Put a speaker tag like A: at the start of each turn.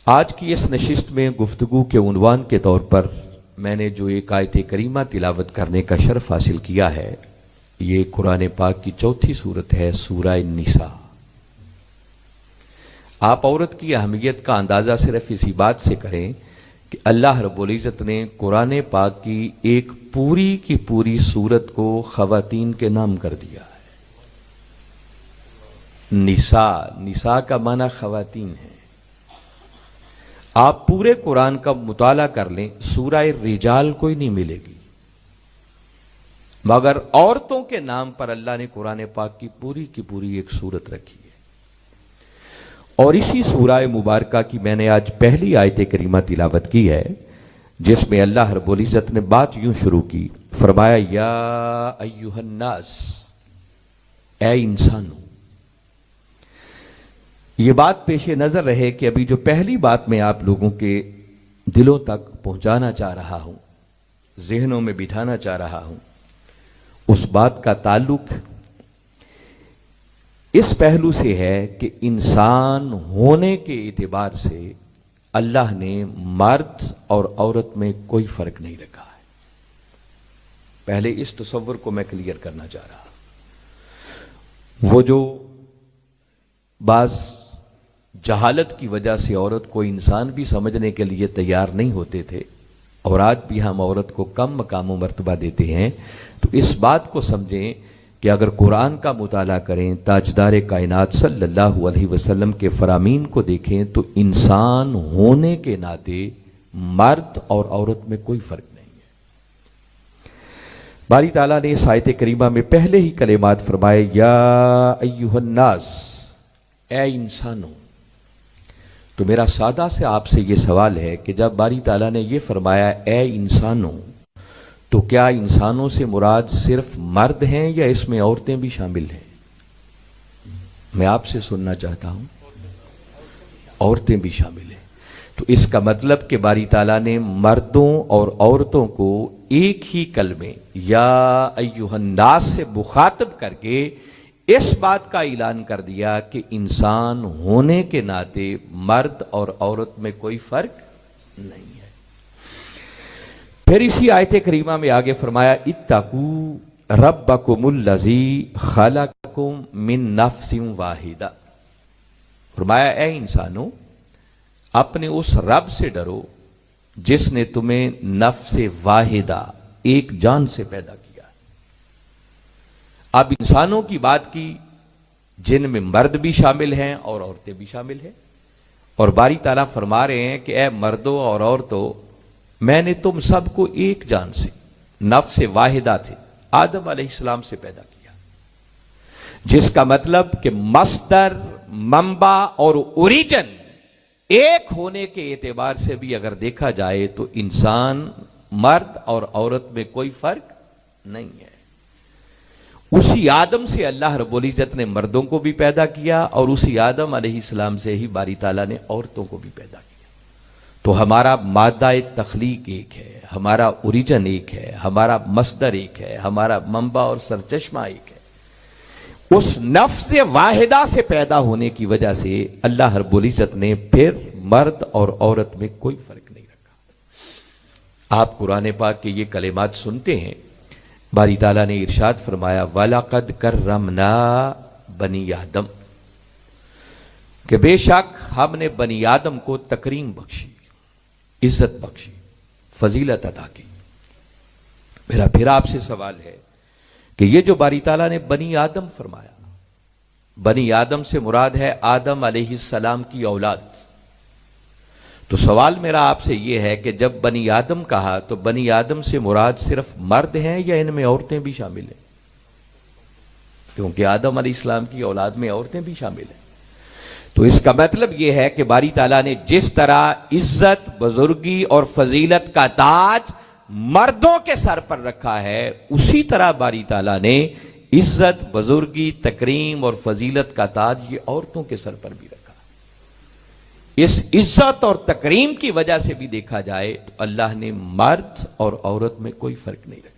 A: آج کی اس نشست میں گفتگو کے عنوان کے طور پر میں نے جو ایک آیت کریمہ تلاوت کرنے کا شرف حاصل کیا ہے، یہ قرآن پاک کی چوتھی سورت ہے، سورہ النساء۔ آپ عورت کی اہمیت کا اندازہ صرف اسی بات سے کریں کہ اللہ رب العزت نے قرآن پاک کی ایک پوری کی پوری سورت کو خواتین کے نام کر دیا ہے۔ نساء کا معنی خواتین ہے۔ آپ پورے قرآن کا مطالعہ کر لیں، سورہ رجال کوئی نہیں ملے گی، مگر عورتوں کے نام پر اللہ نے قرآن پاک کی پوری ایک سورت رکھی ہے۔ اور اسی سورہ مبارکہ کی میں نے آج پہلی آیت کریمہ تلاوت کی ہے، جس میں اللہ رب العزت نے بات یوں شروع کی، فرمایا یا ایھا الناس، اے انسانوں۔ یہ بات پیش نظر رہے کہ ابھی جو پہلی بات میں آپ لوگوں کے دلوں تک پہنچانا چاہ رہا ہوں، ذہنوں میں بٹھانا چاہ رہا ہوں، اس بات کا تعلق اس پہلو سے ہے کہ انسان ہونے کے اعتبار سے اللہ نے مرد اور عورت میں کوئی فرق نہیں رکھا ہے۔ پہلے اس تصور کو میں کلیئر کرنا چاہ رہا ہوں۔ وہ جو بعض جہالت کی وجہ سے عورت کو انسان بھی سمجھنے کے لیے تیار نہیں ہوتے تھے، اور آج بھی ہم عورت کو کم مقام و مرتبہ دیتے ہیں، تو اس بات کو سمجھیں کہ اگر قرآن کا مطالعہ کریں، تاجدار کائنات صلی اللہ علیہ وسلم کے فرامین کو دیکھیں، تو انسان ہونے کے ناطے مرد اور عورت میں کوئی فرق نہیں ہے۔ باری تعالیٰ نے اس آیت کریمہ میں پہلے ہی کلمات فرمائے، یا ایھا الناس، اے انسانوں۔ تو میرا سادہ سے آپ سے یہ سوال ہے کہ جب باری تعالیٰ نے یہ فرمایا اے انسانوں، تو کیا انسانوں سے مراد صرف مرد ہیں یا اس میں عورتیں بھی شامل ہیں؟ میں آپ سے سننا چاہتا ہوں، عورتیں بھی شامل ہیں۔ تو اس کا مطلب کہ باری تعالیٰ نے مردوں اور عورتوں کو ایک ہی کلمے یا ایھا الناس سے مخاطب کر کے اس بات کا اعلان کر دیا کہ انسان ہونے کے ناطے مرد اور عورت میں کوئی فرق نہیں ہے۔ پھر اسی آیت کریمہ میں آگے فرمایا اتقوا ربکم الذی خلقکم من نفس واحدہ۔ فرمایا اے انسانوں، اپنے اس رب سے ڈرو جس نے تمہیں نفس واحدہ، ایک جان سے پیدا کیا۔ اب انسانوں کی بات کی جن میں مرد بھی شامل ہیں اور عورتیں بھی شامل ہیں، اور باری تعالیٰ فرما رہے ہیں کہ اے مردوں اور عورتوں، میں نے تم سب کو ایک جان سے، نفس واحدہ تھے، آدم علیہ السلام سے پیدا کیا، جس کا مطلب کہ مصدر، منبع اور اوریجن ایک ہونے کے اعتبار سے بھی اگر دیکھا جائے تو انسان، مرد اور عورت میں کوئی فرق نہیں ہے۔ اسی آدم سے اللہ رب العزت نے مردوں کو بھی پیدا کیا، اور اسی آدم علیہ السلام سے ہی باری تعالیٰ نے عورتوں کو بھی پیدا کیا۔ تو ہمارا مادہ تخلیق ایک ہے، ہمارا اوریجن ایک ہے، ہمارا مصدر ایک ہے، ہمارا منبع اور سرچشمہ ایک ہے۔ اس نفس واحدہ سے پیدا ہونے کی وجہ سے اللہ رب العزت نے پھر مرد اور عورت میں کوئی فرق نہیں رکھا۔ آپ قرآن پاک کے یہ کلمات سنتے ہیں، باری تعالیٰ نے ارشاد فرمایا وَلَقَدْ كَرَّمْنَا بَنِي آدم، کہ بے شک ہم نے بنی آدم کو تکریم بخشی، عزت بخشی، فضیلت عطا کی۔ میرا پھر آپ سے سوال ہے کہ یہ جو باری تعالیٰ نے بنی آدم فرمایا، بنی آدم سے مراد ہے آدم علیہ السلام کی اولاد۔ تو سوال میرا آپ سے یہ ہے کہ جب بنی آدم کہا تو بنی آدم سے مراد صرف مرد ہیں یا ان میں عورتیں بھی شامل ہیں؟ کیونکہ آدم علیہ السلام کی اولاد میں عورتیں بھی شامل ہیں۔ تو اس کا مطلب یہ ہے کہ باری تعالیٰ نے جس طرح عزت، بزرگی اور فضیلت کا تاج مردوں کے سر پر رکھا ہے، اسی طرح باری تعالیٰ نے عزت، بزرگی، تکریم اور فضیلت کا تاج یہ عورتوں کے سر پر بھی رکھا۔ اس عزت اور تکریم کی وجہ سے بھی دیکھا جائے تو اللہ نے مرد اور عورت میں کوئی فرق نہیں رکھا۔